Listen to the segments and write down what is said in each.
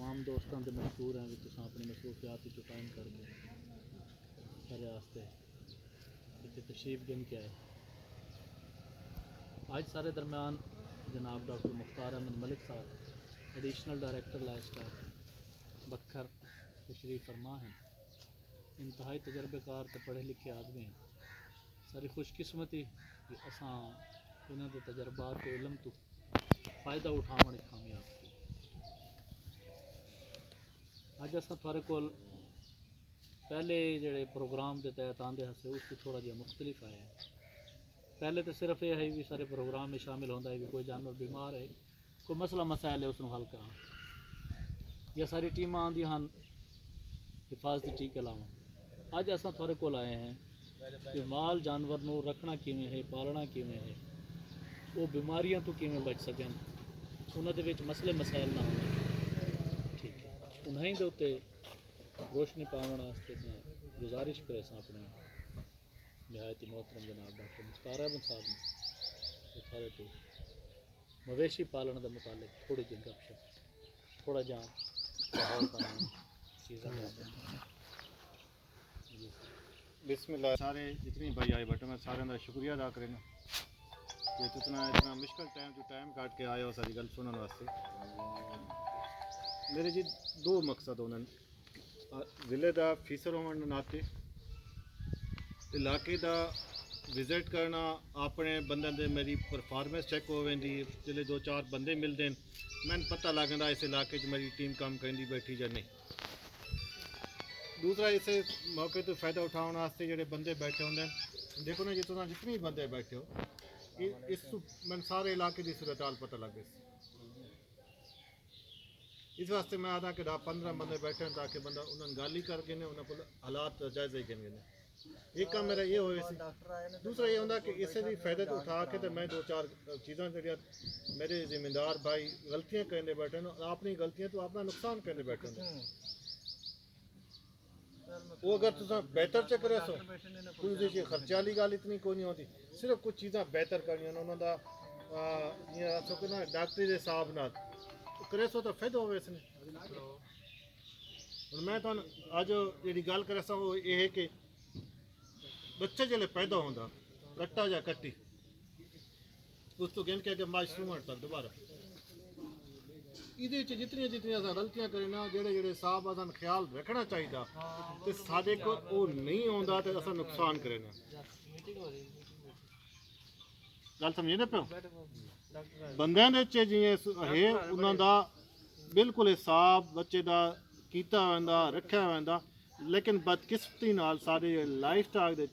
तमाम दोस्तों से मशहूर हैं भी तुम अपनी मसरूफियात टाइम करके सारे वास्ते इतने तशरीफ गिन के आए। आज सारे दरम्यान जनाब डॉक्टर मुख्तार अहमद मलिक साहब एडिशनल डायरेक्टर लाइफ स्टाइल बखर तशरीफ फरमा हैं। इंतहाई तजर्बेकार तो पढ़े लिखे आदमी हैं। सारी खुशकिस्मती कि असां इन्हां दे तजर्बात तो इलम तो फ़ायदा उठाने कामयाब थी। अज असां थोड़े कोल पहले जेड़े प्रोग्राम के तहत आंदे हसे उससे थोड़ा जिहा मुख्तलिफ आया है। पहले तो सिर्फ यह है भी सारे प्रोग्राम में शामिल होता है कि कोई जानवर बीमार है, कोई मसला मसाइल है उसनों हल करा, या सारी टीम आंदी हैं हिफाजती टीके लावन। अज असां थोड़े कोल आए हैं कि माल जानवर नूं रखना किवें है, पालना किवें है, वो बीमारियां तो किवें बच सकन, उन्हां दे विच मसले मसाइल ना होण। ठीक है, उन्हीं दे उत्ते रोशनी पावन वास्ते मैं गुजारिश करे अपने नहायत मोहतरम जनाब डॉक्टर मुख्तार अहमद साहब ने सारे तो मवेशी पालन के मुतालिक थोड़ी जी गपशप थोड़ा जहाँ चीज़ें बिस्मिल्लाह। सारे जितने भाई आए बैठे मैं सारे का शुक्रिया अदा करें कि इतना मुश्किल टाइम काट के आए हो सारी गल सुनने वास्ते। मेरे जी दो मकसद उन्होंने ज़िले का फीसर होने नाते इलाके का विजिट करना, अपने बंदे दे मेरी परफॉर्मेंस चेक हो वेंदी, जिले दो चार बंदे मिलते हैं मैंने पता लगता इस इलाके मेरी टीम काम करी बैठी या नहीं। दूसरा इस मौके तो फ़ायदा उठाने वास्ते जोड़े बंदे बैठे होंगे, देखो ना जितना जितने बंदे बैठे हो इस मैं सारे इलाके की सूरत हाल पता लगे। इस वास्ते मैं आता कि 10-15 बंदे बैठे हैं ताकि बंदा उन्होंने गल ही करके उन्होंने हालात जायजे ही गिन। एक काम मेरा ये होए सी। दूसरा ये होंगे कि इसे भी फायदे तो उठा के तो मैं दो चार चीज़ां जड़ियाँ मेरे जिम्मेदार भाई गलतियाँ करने बैठे हैं, अपनी गलतियाँ तो अपना नुकसान करने बैठे हैं। वो अगर तुम बेहतर च करे सो कोई खर्चे वाली गल इतनी कोई नहीं होती, सिर्फ कुछ चीज़ां बेहतर करनियां उन्होंने आखो कि ना डॉक्टरी के हिसाब न करे सो तो फायदा हो। इसने हूँ मैं तुम अज जी गल करे सा वो ये है कि बच्चा जो पैदा होता कट्टा या कट्टी उस तो गिन के मज सूमण तक दोबारा ये जितनी जितनी गलतियां करना जेड़े जेड़े साहब असन ख्याल रखना चाहिए तो साढ़े को वो नहीं आता तो असा नुकसान करना। गल समझे ना प्यो बंदियां दे जिवें है उन्होंने बिल्कुल हिसाब बच्चे का किया वंदा रखा वंदा, लेकिन बदकिस्मती नाल सारे लाइफ स्टाइल दे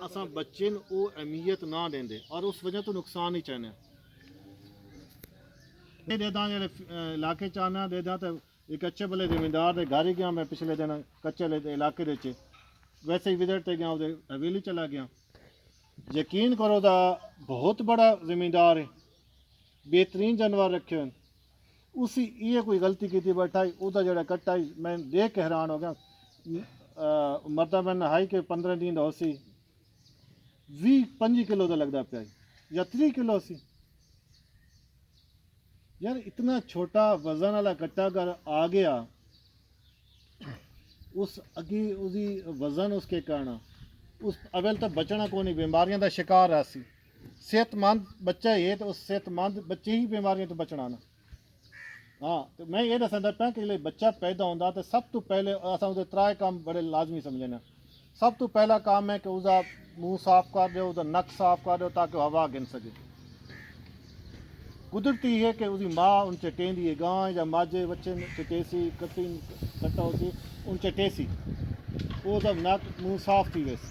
असा बच्चे वो अहमियत ना देंदे और उस वजह तो नुकसान ही चाहने दे दा जो इलाके च आना दे दा तो एक अच्छे भले जिम्मेदार के घर ही गया मैं पिछले दिन कच्चे इलाके वैसे ही विजिट से गया उधर हवेली चला गया। यकीन करो दा बहुत बड़ा जिम्मेदार है, बेहतरीन जानवर रखे हैं, उसी ये कोई गलती की बैठा उसका जो कट्टा मैं देख के हैरान हो गया। मरदा मैं नहाई के 15 दिन हो सी 20-25 किलो का लगता पाया या 30 किलो सी। यार इतना छोटा वजन वाला कट्टा अगर आ गया उस अगी उसकी वजन उसके कारण उस अवल तो बचना को नहीं, बीमारियों का शिकार है। सेहतमंद बच्चा है तो उस सेहतमंद बच्चे ही बीमारियों तो बचना ना। हाँ तो मैं ये दसना पाया कि बच्चा पैदा होता तो सब तो पहले अस त्रै काम बड़े लाजमी समझने। सब तो पहला काम है कि उसका मुँह साफ कर दो, उसका नक साफ कर दो ताकि हवा गिन सके। कुदरती है कि उसकी माँ उन चटेंदी है, गां या माझे बच्चे चटेसी कट्टी कट्टा होती उन चटेसी वो जब नक मुँह साफ थी वैसे।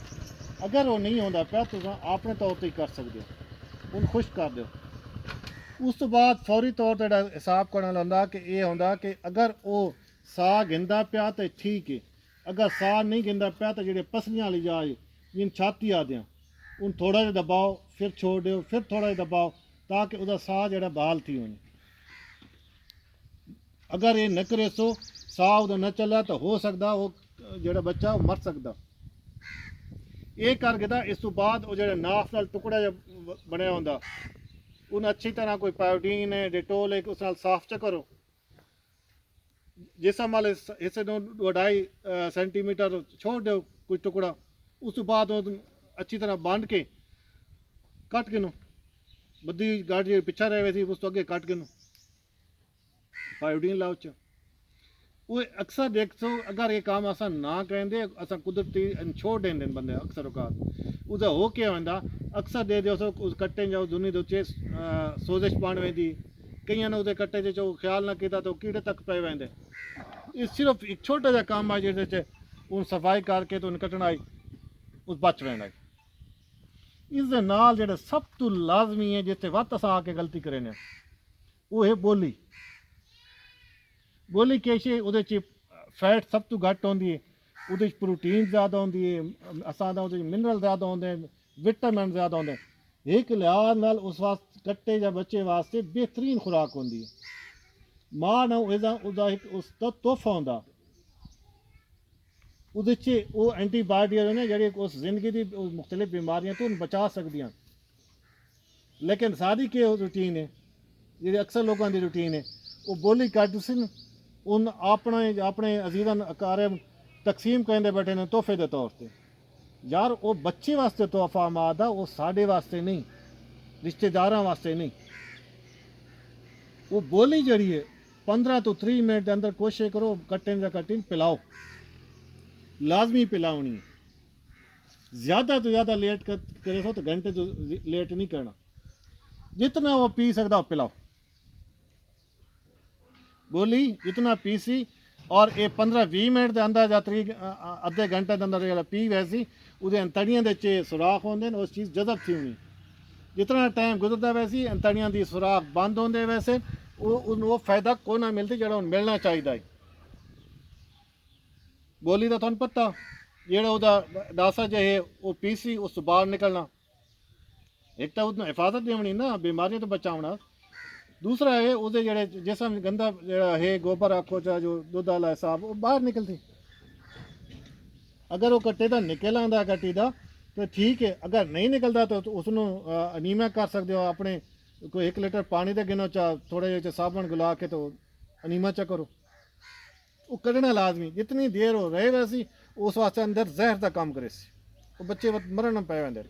अगर वो नहीं होता पाया तो अपने तौर पर ही कर सकते हो, उन खुश कर दो। उस तो बाद फौरी तौर पर हिसाब करना होंदा कि ये होंदा कि अगर वो साह गिनदा पाया तो ठीक है, अगर साह नहीं गिनदा पाया तो जो पसलियाँ वाली जाए जिन छाती आदि उन थोड़ा जिहा दबाओ फिर छोड़ दो फिर थोड़ा जिहा दबाओ ताकि उसका साह जो बहाल थी वञे। अगर ये न करे सो साह उदा न चला तो हो सकता वो जो बच्चा वो मर सकता। ये करके तो इस तो बाद वो जो नाफ नाल टुकड़ा जो बनया होंदा उन अच्छी तरह कोई पायोडीन है डिटोल है उस नाल साफ च करो ਜਿਸਮ ਵਾਲੇ ਹਿੱਸੇ ਨੂੰ 2.5 ਸੈਂਟੀਮੀਟਰ ਛੋੜ ਦਿਓ ਕੋਈ ਟੁਕੜਾ, ਉਸ ਤੋਂ ਬਾਅਦ ਉਹ ਅੱਛੀ ਤਰ੍ਹਾਂ ਬੰਨ ਕੇ ਕੱਟ ਕੇ ਨੂੰ ਬੱਦੀ ਗਾੜ ਜੇ ਪਿੱਛਾ ਰਹੇ ਸੀ ਉਸ ਤੋਂ ਅੱਗੇ ਕੱਟ ਕੇ ਨੂੰ ਆਇਓਡੀਨ ਲਾਓ ਚ। ਉਹ ਅਕਸਰ ਦੇਖੋ ਅਗਰ ਇਹ ਕੰਮ ਅਸਾਂ ਨਾ ਕਹਿੰਦੇ ਅਸਾਂ ਕੁਦਰਤੀ ਛੋੜ ਦਿੰਦੇ ਨੇ ਬੰਦੇ ਅਕਸਰ ਔਕਾਤ ਉਹਦਾ ਹੋ ਕੇ ਹੁੰਦਾ ਅਕਸਰ ਦੇ ਦਿਓ ਉਸ ਕੱਟੇ ਜਾਓ ਦੁਨੀ ਦੇ ਉੱਤੇ ਸੋਜ਼ਿਸ਼ ਪਾਣ ਵੇਂਦੀ ਕਈਆਂ ਨੇ ਉਹਦੇ ਕੱਟੇ 'ਚ ਉਹ ਖਿਆਲ ਨਾ ਕੀਤਾ ਤਾਂ ਉਹ ਕੀੜੇ ਤੱਕ ਪੈ ਵੈਂਦੇ। ਇਹ ਸਿਰਫ ਇੱਕ ਛੋਟਾ ਜਿਹਾ ਕੰਮ ਆ ਜਿਹਦੇ 'ਚ ਉਹ ਸਫਾਈ ਕਰਕੇ ਤੋਂ ਕੱਟਣਾ ਆਈ ਉਸ ਬਚ ਵੈਂਦਾ। ਇਸ ਦੇ ਨਾਲ ਜਿਹੜਾ ਸਭ ਤੋਂ ਲਾਜ਼ਮੀ ਹੈ ਜਿੱਥੇ ਵੱਧ ਅਸਾਂ ਆ ਕੇ ਗਲਤੀ ਕਰੇ ਨੇ ਉਹ ਹੈ ਬੋਲੀ। ਬੋਲੀ ਕੇਸ਼ੇ ਉਹਦੇ 'ਚ ਫੈਟ ਸਭ ਤੋਂ ਘੱਟ ਹੁੰਦੀ ਹੈ, ਉਹਦੇ 'ਚ ਪ੍ਰੋਟੀਨ ਜ਼ਿਆਦਾ ਹੁੰਦੀ ਹੈ, ਅਸਾਂ ਦਾ ਉਹਦੇ 'ਚ ਮਿਨਰਲ ਜ਼ਿਆਦਾ ਹੁੰਦੇ ਨੇ, ਵਿਟਾਮਿਨ ਜ਼ਿਆਦਾ ਹੁੰਦੇ ਨੇ। ਇੱਕ ਲਿਹਾਜ਼ ਨਾਲ ਉਸ ਵਾਸਤੇ ਕੱਟੇ ਜਾਂ ਬੱਚੇ ਵਾਸਤੇ ਬਿਹਤਰੀਨ ਖੁਰਾਕ ਹੁੰਦੀ ਹੈ। ਮਾਂ ਨੂੰ ਉਹਦਾ ਇੱਕ ਉਸ ਦਾ ਤੋਹਫਾ ਹੁੰਦਾ, ਉਹਦੇ 'ਚ ਉਹ ਐਂਟੀਬਾਇਓਟਿਕ ਨੇ ਜਿਹੜੇ ਉਸ ਜ਼ਿੰਦਗੀ ਦੀ ਮੁਖਤਲਿਫ ਬਿਮਾਰੀਆਂ ਤੋਂ ਬਚਾ ਸਕਦੀਆਂ। ਲੇਕਿਨ ਸਾਡੀ ਕੀ ਰੂਟੀਨ ਹੈ ਜਿਹੜੇ ਅਕਸਰ ਲੋਕਾਂ ਦੀ ਰੂਟੀਨ ਹੈ ਉਹ ਬੋਲੀ ਕੱਢ ਸੀ ਉਨ ਆਪਣੇ ਅਜ਼ੀਜ਼ਾਂ ਅਕਾਰਬ ਤਕਸੀਮ ਕਹਿੰਦੇ ਬੈਠੇ ਨੇ ਤੋਹਫੇ ਦੇ ਤੌਰ ਤੇ। ਯਾਰ ਉਹ ਬੱਚੇ ਵਾਸਤੇ ਤੋਹਫਾ ਮਾਂ ਦਾ, ਉਹ ਸਾਡੇ ਵਾਸਤੇ ਨਹੀਂ, ਰਿਸ਼ਤੇਦਾਰਾਂ ਵਾਸਤੇ ਨਹੀਂ। ਉਹ ਬੋਲੀ ਜਿਹੜੀ ਹੈ 15 ਤੋਂ 30 ਮਿੰਟ ਦੇ ਅੰਦਰ ਕੋਸ਼ਿਸ਼ ਕਰੋ ਕੱਟੇ ਜਾਂ ਕੱਟੀ ਪਿਲਾਓ, ਲਾਜ਼ਮੀ ਪਿਲਾਉਣੀ ਹੈ। ज़्यादा तो ज़्यादा लेट करे सो तो घंटे तो लेट नहीं करना, जितना वो पी सकता वो पिलाओ। बोली जितना पी सी और ये 15-20 मिनट के अंदर या अद्धे घंटे के अंदर जो पी वैसी वो तड़ियाँ के सुराख होंगे उस चीज़ जजब थी होनी। जितना टाइम गुजरता वैसी तड़ियाँ की सुराख बंद होंगे वैसे वो फायदा को ना मिलती जो मिलना चाहिए। बोली का तुहानू पता ਜਿਹੜਾ ਉਹਦਾ ਡਾਸਾ ਜਿਹੇ ਉਹ ਪੀਸੀ ਉਸ ਤੋਂ ਬਾਹਰ ਨਿਕਲਣਾ, ਇੱਕ ਤਾਂ ਉਹਨੂੰ ਹਿਫਾਜ਼ਤ ਦੇਣੀ ਨਾ ਬਿਮਾਰੀਆਂ ਤੋਂ ਬਚਾਉਣਾ, ਦੂਸਰਾ ਇਹ ਉਹਦੇ ਜਿਹੜੇ ਜਿਸਮ ਗੰਦਾ ਜਿਹੜਾ ਹੈ ਗੋਬਰ ਆਖੋ ਚਾਹ ਜੋ ਦੁੱਧ ਵਾਲਾ ਹਿਸਾਬ ਉਹ ਬਾਹਰ ਨਿਕਲਦੀ। ਅਗਰ ਉਹ ਕੱਟੇ ਦਾ ਨਿਕਲ ਆਉਂਦਾ ਕੱਟੀ ਦਾ ਤਾਂ ਠੀਕ ਹੈ, ਅਗਰ ਨਹੀਂ ਨਿਕਲਦਾ ਤਾਂ ਉਸ ਨੂੰ ਅਨੀਮੀਆ ਕਰ ਸਕਦੇ ਹੋ। ਆਪਣੇ ਕੋਈ 1 ਲੀਟਰ ਪਾਣੀ ਦੇ ਗਿਨੋ ਚਾ ਥੋੜੇ ਜਿਹੇ ਸਾਬਣ ਗੁਲਾ ਕੇ ਤਾਂ ਅਨੀਮਾ ਚਾ ਕਰੋ। ਉਹ ਕੱਢਣਾ ਲਾਜ਼ਮੀ, ਜਿਤਨੀ ਦੇਰ ਹੋ ਰਹੇ ਵੈਸੀ ਉਸ ਵਾਸਤੇ ਅੰਦਰ ਜ਼ਹਿਰ ਦਾ ਕੰਮ ਕਰੇ ਸੀ, ਉਹ ਬੱਚੇ ਮਰਨ ਪੈ ਜਾਂਦੇ।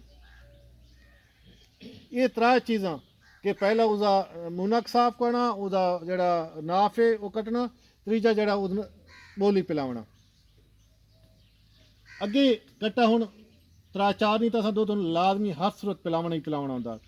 ਇਹ ਤਰ੍ਹਾਂ ਚੀਜ਼ਾਂ ਕਿ ਪਹਿਲਾਂ ਉਹਦਾ ਮੁਨਕ ਸਾਫ਼ ਕਰਨਾ, ਉਹਦਾ ਜਿਹੜਾ ਨਾਫ ਹੈ ਉਹ ਕੱਟਣਾ, ਤੀਜਾ ਜਿਹੜਾ ਉਹਨੂੰ ਬੋਲੀ ਪਿਲਾਉਣਾ। ਅੱਗੇ ਕੱਟਾ ਹੁਣ 3-4 ਨਹੀਂ ਤਾਂ 2 ਲਾਜ਼ਮੀ ਹਰ ਸੂਰਤ ਪਿਲਾਉਣਾ ਹੀ ਪਿਲਾਉਣਾ ਹੁੰਦਾ।